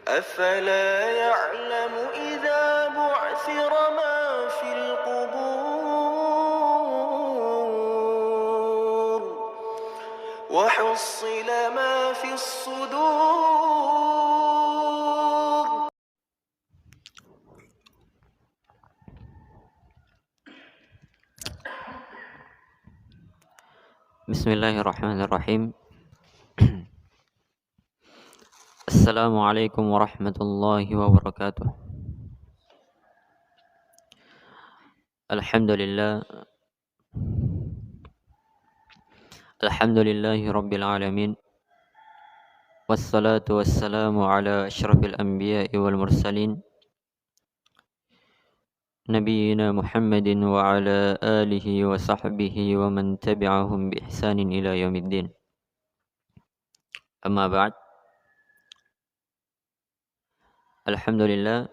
أفلا يعلم إذا بعثر ما في القبور وحصل ما في الصدور. Bismillahirrahmanirrahim. Assalamualaikum warahmatullahi wabarakatuh. Alhamdulillah. Alhamdulillahi rabbil alamin. Wassalatu wassalamu ala asyrafil anbiya'i wal mursalin, Nabiyyina Muhammadin wa ala alihi wa sahbihi wa man tabi'ahum bi ihsanin ila yaumiddin. Amma ba'd. Alhamdulillah,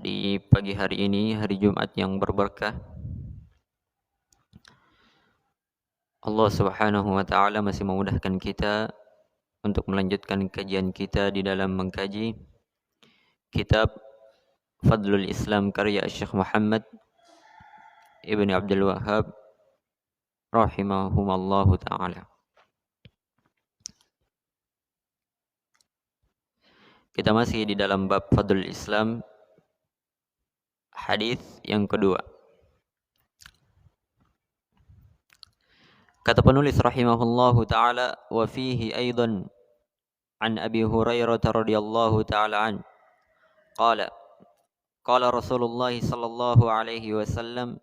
di pagi hari ini, hari Jumat yang berberkah, Allah Subhanahu wa taala masih memudahkan kita untuk melanjutkan kajian kita di dalam mengkaji kitab Fadlul Islam karya Syekh Muhammad Ibn Abdul Wahhab rahimahumallahu taala. Kita masih di dalam bab Fadlul Islam, hadis yang kedua. Kata penulis rahimahullahu taala, wa fihi aidan an Abi Hurairah radhiyallahu taala an qala qala Rasulullah sallallahu alaihi wasallam,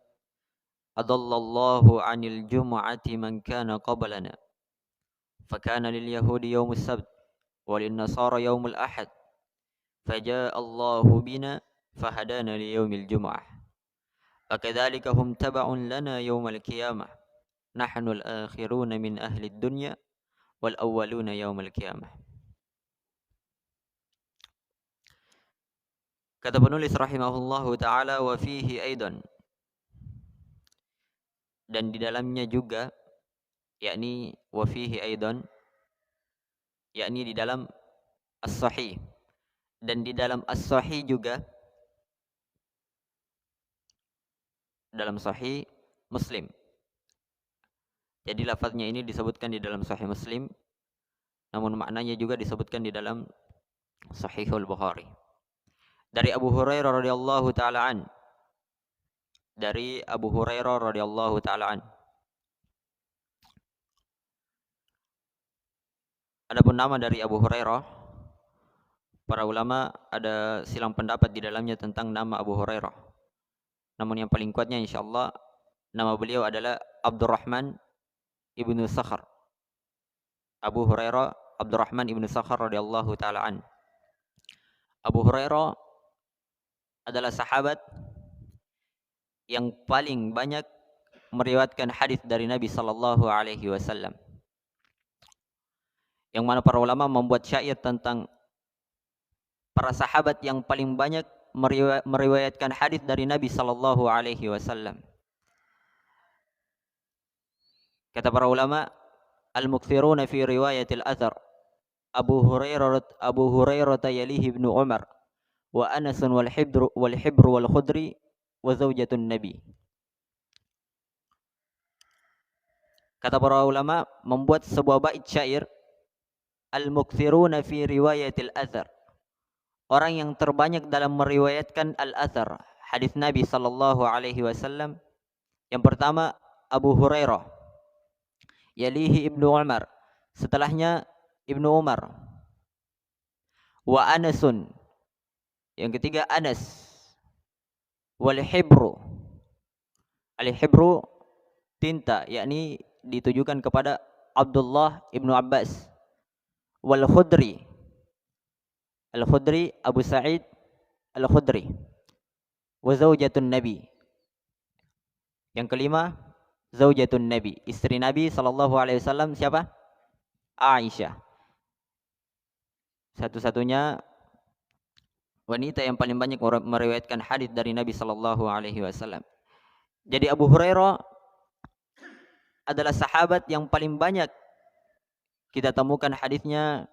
adallallahu 'anil jum'ati man kana qablana fakana lil yahudi yaumus sabt wa lin nasara yaumul ahad فجاء الله بنا فهدانا ليوم الجمعة فكذلك هم تبع لنا يوم القيامة نحن الآخرون من أهل الدنيا والأولون يوم القيامة. Kata penulis rahimahullahu ta'ala, wa fihi aidan, dan di dalamnya juga, yakni wa fihi aidan, yakni di dalam as-sahih, dan di dalam as-sahih juga, dalam sahih Muslim. Jadi lafaznya ini disebutkan di dalam sahih Muslim, namun maknanya juga disebutkan di dalam Sahihul Bukhari. Dari Abu Hurairah radhiyallahu taala an. Dari Abu Hurairah radhiyallahu taala an. Adapun nama dari Abu Hurairah, para ulama ada silang pendapat di dalamnya tentang nama Abu Hurairah. Namun yang paling kuatnya insyaallah nama beliau adalah Abdurrahman ibnu Sakhar. Abu Hurairah Abdurrahman ibnu Sakhar radhiyallahu taala an. Abu Hurairah adalah sahabat yang paling banyak meriwayatkan hadis dari Nabi sallallahu alaihi wasallam. Yang mana para ulama membuat syair tentang para sahabat yang paling banyak meriwayatkan hadis dari Nabi sallallahu alaihi wasallam. Kata para ulama, al-mukthiruna fi riwayatil athar Abu Hurairah yalihi Ibnu Umar wa Anas wal Hibru wal Khudri wa zaujatun Nabi. Kata para ulama membuat sebuah bait syair, al-mukthiruna fi riwayatil athar, orang yang terbanyak dalam meriwayatkan al-athar, hadis Nabi sallallahu alaihi wasallam. Yang pertama Abu Hurairah, yalihi Ibnu Umar, setelahnya Ibnu Umar, wa Anasun, yang ketiga Anas, wal Hibru, al-Hibru tinta, yakni ditujukan kepada Abdullah Ibnu Abbas, wal Khudri, al-Khudri Abu Sa'id al-Khudri, wa zaujatun Nabi, yang kelima zaujatun Nabi, istri Nabi sallallahu alaihi wasallam siapa? Aisyah. Satu-satunya wanita yang paling banyak meriwayatkan hadis dari Nabi sallallahu alaihi wasallam. Jadi Abu Hurairah adalah sahabat yang paling banyak kita temukan hadisnya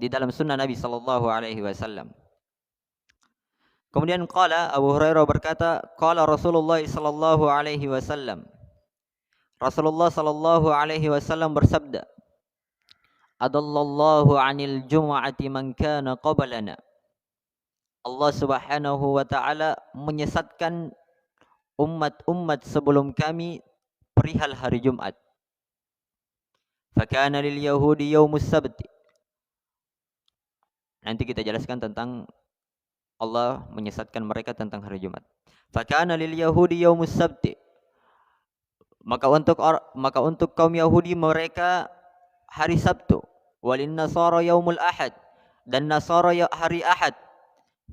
di dalam sunnah Nabi sallallahu alaihi wasallam. Kemudian qala Abu Hurairah berkata, qala Rasulullah sallallahu alaihi wasallam. Rasulullah sallallahu alaihi wasallam bersabda, adallallahu 'anil jum'ati man kana qablana. Allah Subhanahu wa taala menyesatkan umat-umat sebelum kami perihal hari Jumat. Fakana lil yahudi yaumus sabt. Nanti kita jelaskan tentang Allah menyesatkan mereka tentang hari Jumat. Fakana lil yahudi yaumus sabt. Maka untuk kaum Yahudi mereka hari Sabtu. Walin nasara yaumul ahad. Dan Nasara hari Ahad.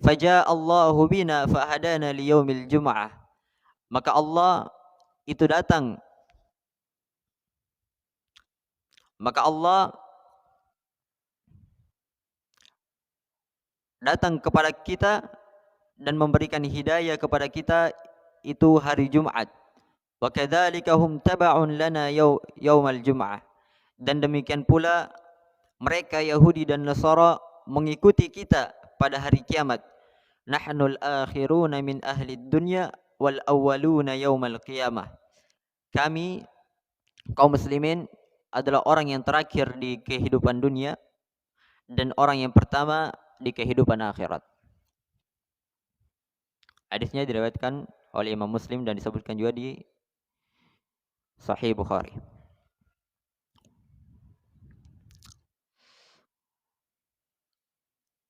Faja Allahu bina fahadana liyaumil jum'ah. Maka Allah itu datang. Maka Allah datang kepada kita dan memberikan hidayah kepada kita itu hari Jumat. Wa kadzalika hum taba'un lana yaumal jum'ah. Dan demikian pula mereka Yahudi dan Nasara mengikuti kita pada hari kiamat. Nahnul akhiruna min ahli dunya wal awwaluna yaumal qiyamah. Kami kaum muslimin adalah orang yang terakhir di kehidupan dunia dan orang yang pertama di kehidupan akhirat. Hadisnya diriwayatkan oleh Imam Muslim dan disebutkan juga di Sahih Bukhari.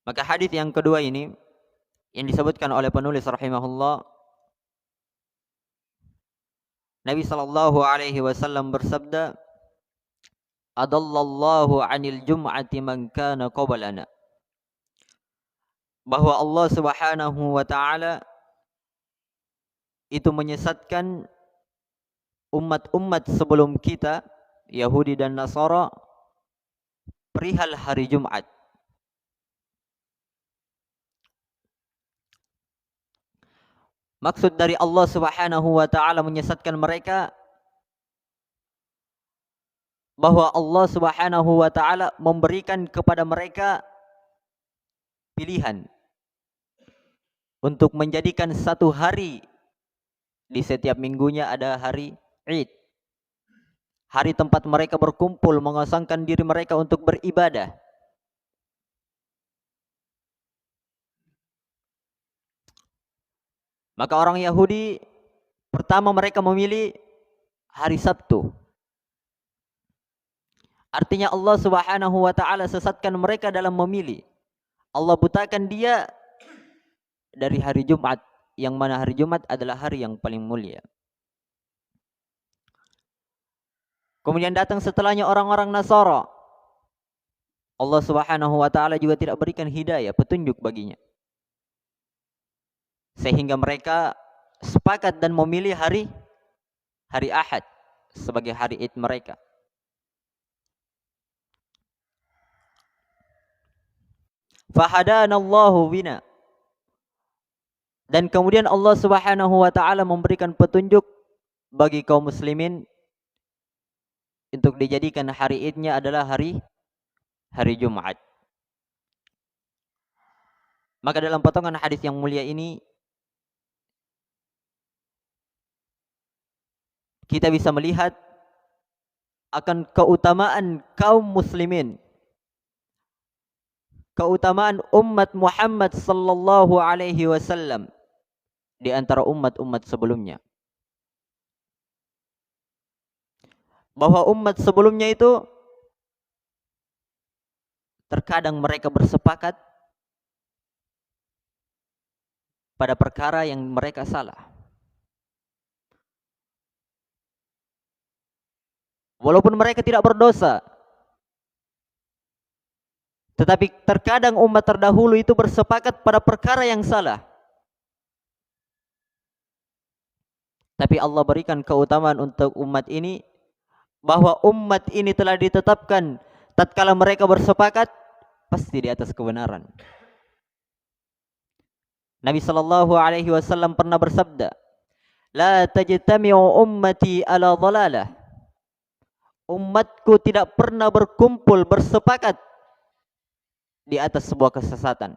Maka hadis yang kedua ini yang disebutkan oleh penulis rahimahullah, Nabi sallallahu alaihi wasallam bersabda, adallallahu 'anil jum'ati man kana qablana. Bahwa Allah Subhanahu wa taala itu menyesatkan umat-umat sebelum kita, Yahudi dan Nasara, perihal hari Jumat. Maksud dari Allah Subhanahu wa taala menyesatkan mereka, bahwa Allah Subhanahu wa taala memberikan kepada mereka pilihan untuk menjadikan satu hari di setiap minggunya ada hari Id. Hari tempat mereka berkumpul mengosongkan diri mereka untuk beribadah. Maka orang Yahudi pertama mereka memilih hari Sabtu. Artinya Allah Subhanahu wa taala sesatkan mereka dalam memilih. Allah butakan dia dari hari Jumat, yang mana hari Jumat adalah hari yang paling mulia. Kemudian datang setelahnya orang-orang Nasara. Allah Subhanahu wa taala juga tidak berikan hidayah, petunjuk baginya. Sehingga mereka sepakat dan memilih hari Ahad sebagai hari Id mereka. Fahadanallahu bina. Dan kemudian Allah Subhanahu wa taala memberikan petunjuk bagi kaum muslimin untuk dijadikan hari Idnya adalah hari Jumat. Maka dalam potongan hadis yang mulia ini kita bisa melihat akan keutamaan kaum muslimin, keutamaan umat Muhammad sallallahu alaihi wasallam di antara umat-umat sebelumnya. Bahwa umat sebelumnya itu terkadang mereka bersepakat pada perkara yang mereka salah. Walaupun mereka tidak berdosa, tetapi terkadang umat terdahulu itu bersepakat pada perkara yang salah. Tapi Allah berikan keutamaan untuk umat ini, bahwa umat ini telah ditetapkan tatkala mereka bersepakat pasti di atas kebenaran. Nabi sallallahu alaihi wasallam pernah bersabda, "La tajtami'u ummati ala dhalalah." umatku tidak pernah berkumpul bersepakat di atas sebuah kesesatan.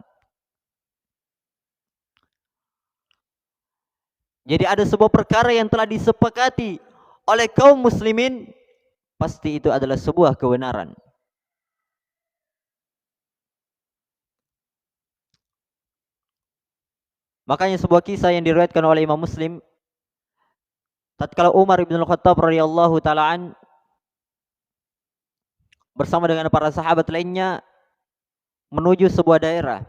Jadi ada sebuah perkara yang telah disepakati oleh kaum muslimin, pasti itu adalah sebuah kebenaran. Makanya sebuah kisah yang diriwayatkan oleh Imam Muslim, tatkala Umar bin Al-Khattab radhiyallahu taala bersama dengan para sahabat lainnya menuju sebuah daerah.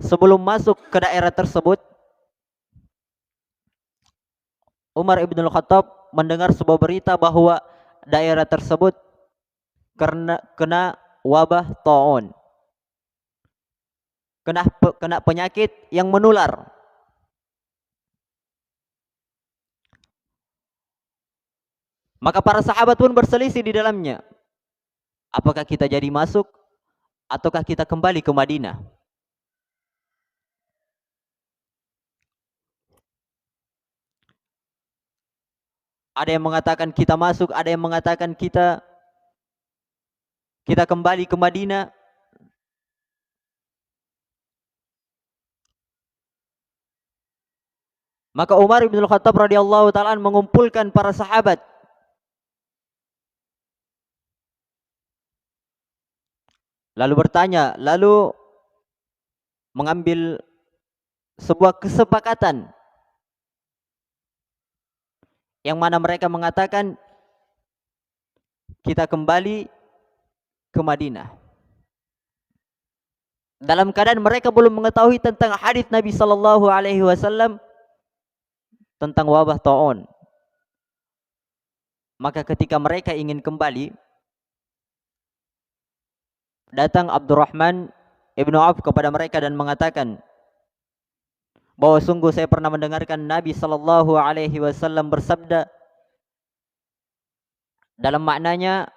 Sebelum masuk ke daerah tersebut, Umar bin Al-Khattab mendengar sebuah berita bahwa daerah tersebut kena wabah taun, kena penyakit yang menular. Maka para sahabat pun berselisih di dalamnya. Apakah kita jadi masuk ataukah kita kembali ke Madinah? Ada yang mengatakan kita masuk, ada yang mengatakan kita kembali ke Madinah. Maka Umar bin Khattab radhiyallahu taala mengumpulkan para sahabat. Lalu bertanya, lalu mengambil sebuah kesepakatan yang mana mereka mengatakan kita kembali ke Madinah. Dalam keadaan mereka belum mengetahui tentang hadis Nabi sallallahu alaihi wasallam tentang wabah taun. Maka ketika mereka ingin kembali, datang Abdurrahman ibnu Auf kepada mereka dan mengatakan bahwa sungguh saya pernah mendengarkan Nabi sallallahu alaihi wasallam bersabda dalam maknanya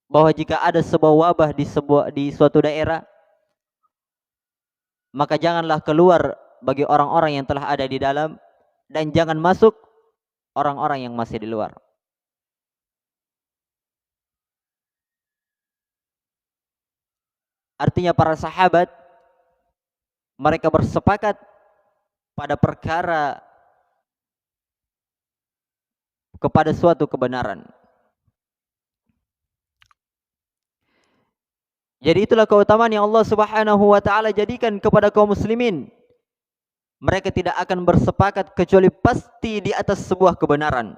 bahwa jika ada sebuah wabah di suatu daerah, maka janganlah keluar bagi orang-orang yang telah ada di dalam, dan jangan masuk orang-orang yang masih di luar. Artinya para sahabat mereka bersepakat pada perkara kepada suatu kebenaran. Jadi itulah keutamaan yang Allah Subhanahu wa taala jadikan kepada kaum muslimin. Mereka tidak akan bersepakat kecuali pasti di atas sebuah kebenaran.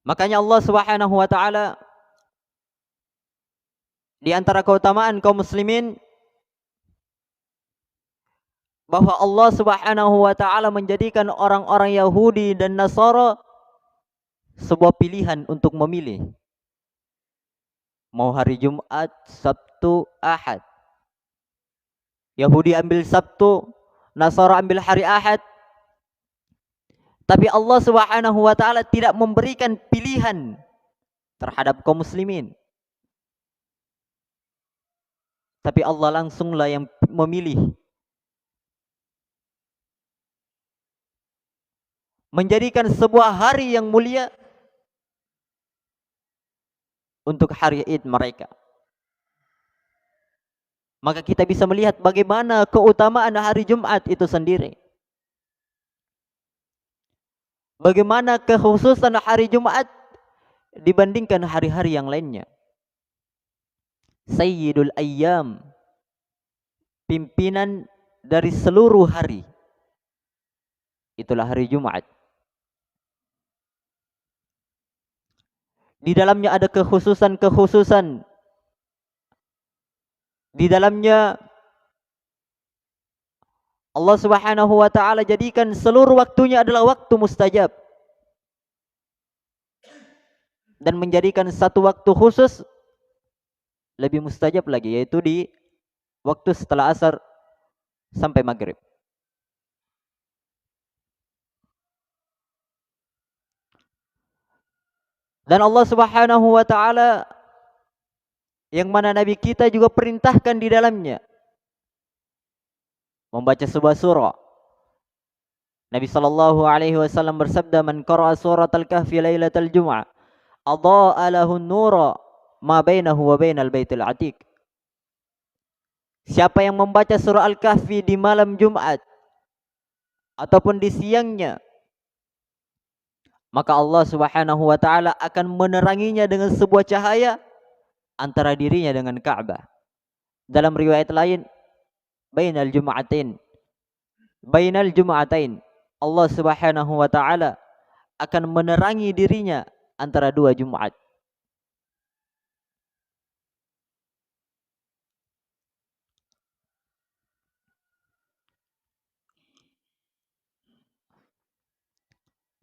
Makanya Allah Subhanahu wa taala di antara keutamaan kaum muslimin bahwa Allah Subhanahu wa taala menjadikan orang-orang Yahudi dan Nasara sebuah pilihan untuk memilih. Mau hari Jumat, Sabtu, Ahad. Yahudi ambil Sabtu, Nasara ambil hari Ahad. Tapi Allah Subhanahu wa taala tidak memberikan pilihan terhadap kaum muslimin. Tapi Allah langsunglah yang memilih. Menjadikan sebuah hari yang mulia untuk hari Id mereka. Maka kita bisa melihat bagaimana keutamaan hari Jumat itu sendiri. Bagaimana kekhususan hari Jumat dibandingkan hari-hari yang lainnya. Sayyidul Ayyam, pimpinan dari seluruh hari. Itulah hari Jumat. Di dalamnya ada kekhususan-kekhususan. Di dalamnya Allah Subhanahu wa taala jadikan seluruh waktunya adalah waktu mustajab. Dan menjadikan satu waktu khusus lebih mustajab lagi, yaitu di waktu setelah asar sampai maghrib. Dan Allah Subhanahu wa taala yang mana Nabi kita juga perintahkan di dalamnya membaca sebuah surah. Nabi sallallahu alaihi wasallam bersabda, "Man qara'a suratal kahfi lailatal jum'ah, adha'a lahu an-nura ma bainahu wa bainal baitil atiq." Siapa yang membaca surah Al-Kahfi di malam Jumat ataupun di siangnya, maka Allah Subhanahu wa taala akan meneranginya dengan sebuah cahaya antara dirinya dengan Ka'bah. Dalam riwayat lain, bainal jum'atain. Bainal jum'atain. Allah Subhanahu wa taala akan menerangi dirinya antara dua Jumat.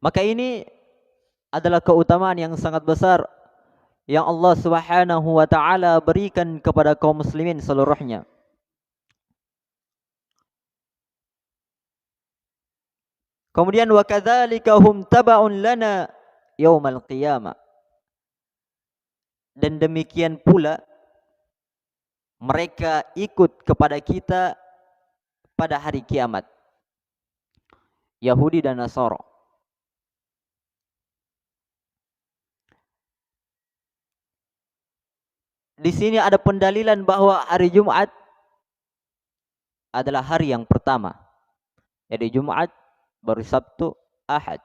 Maka ini adalah keutamaan yang sangat besar yang Allah Subhanahu wa taala berikan kepada kaum muslimin seluruhnya. Kemudian wa kadzalika hum taba'un lana yaumal qiyamah. Dan demikian pula mereka ikut kepada kita pada hari kiamat. Yahudi dan Nasara. Di sini ada pendalilan bahwa hari Jumat adalah hari yang pertama. Jadi Jumat, baru Sabtu, Ahad.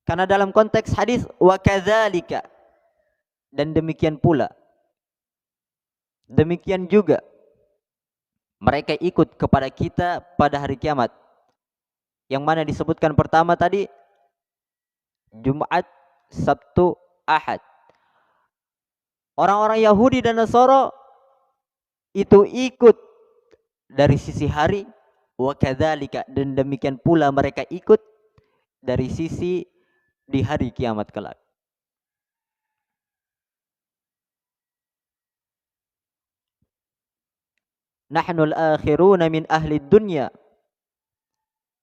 Karena dalam konteks hadis wa kadzalika, dan demikian pula, demikian juga mereka ikut kepada kita pada hari kiamat. Yang mana disebutkan pertama tadi Jumat, Sabtu, Ahad. Orang-orang Yahudi dan Nasara itu ikut dari sisi hari, wa kadzalika, dan demikian pula mereka ikut dari sisi di hari kiamat kelak. Nahnul akhiruna min ahli dunya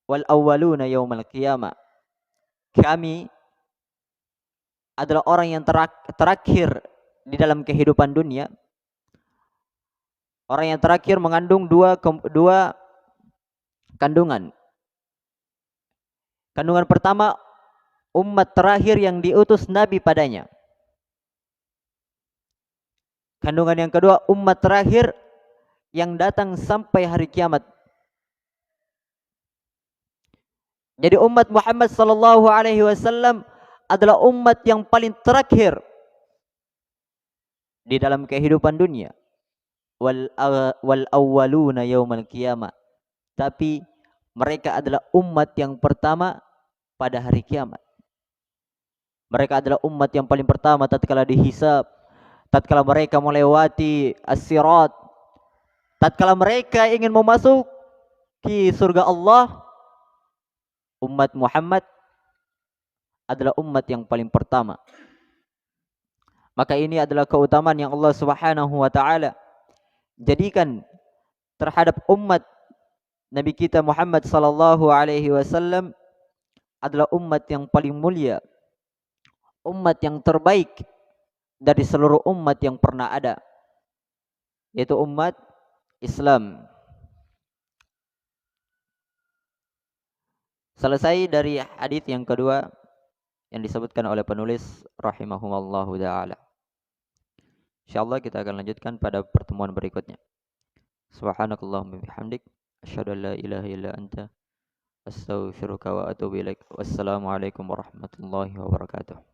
wal awwaluna yaumal qiyamah. Kami adalah orang yang terakhir di dalam kehidupan dunia. Orang yang terakhir mengandung dua kandungan. Kandungan pertama, umat terakhir yang diutus Nabi padanya. Kandungan yang kedua, umat terakhir yang datang sampai hari kiamat. Jadi umat Muhammad sallallahu alaihi wasallam adalah umat yang paling terakhir di dalam kehidupan dunia. Wal awwaluna yaumal qiyamah. Tapi mereka adalah umat yang pertama pada hari kiamat. Mereka adalah umat yang paling pertama tatkala dihisab, tatkala mereka melewati as-sirat, tatkala mereka ingin memasuki surga Allah. Umat Muhammad adalah umat yang paling pertama. Maka ini adalah keutamaan yang Allah Subhanahu wa taala jadikan terhadap umat Nabi kita Muhammad sallallahu alaihi wasallam adalah umat yang paling mulia, umat yang terbaik dari seluruh umat yang pernah ada, yaitu umat Islam. Selesai dari hadis yang kedua yang disebutkan oleh penulis rahimahumullahu taala. Insyaallah kita akan lanjutkan pada pertemuan berikutnya. Subhanakallahumma bihamdik asyhadu an la ilaha illa anta astaghfiruka wa atubu ilaik. Wassalamualaikum warahmatullahi wabarakatuh.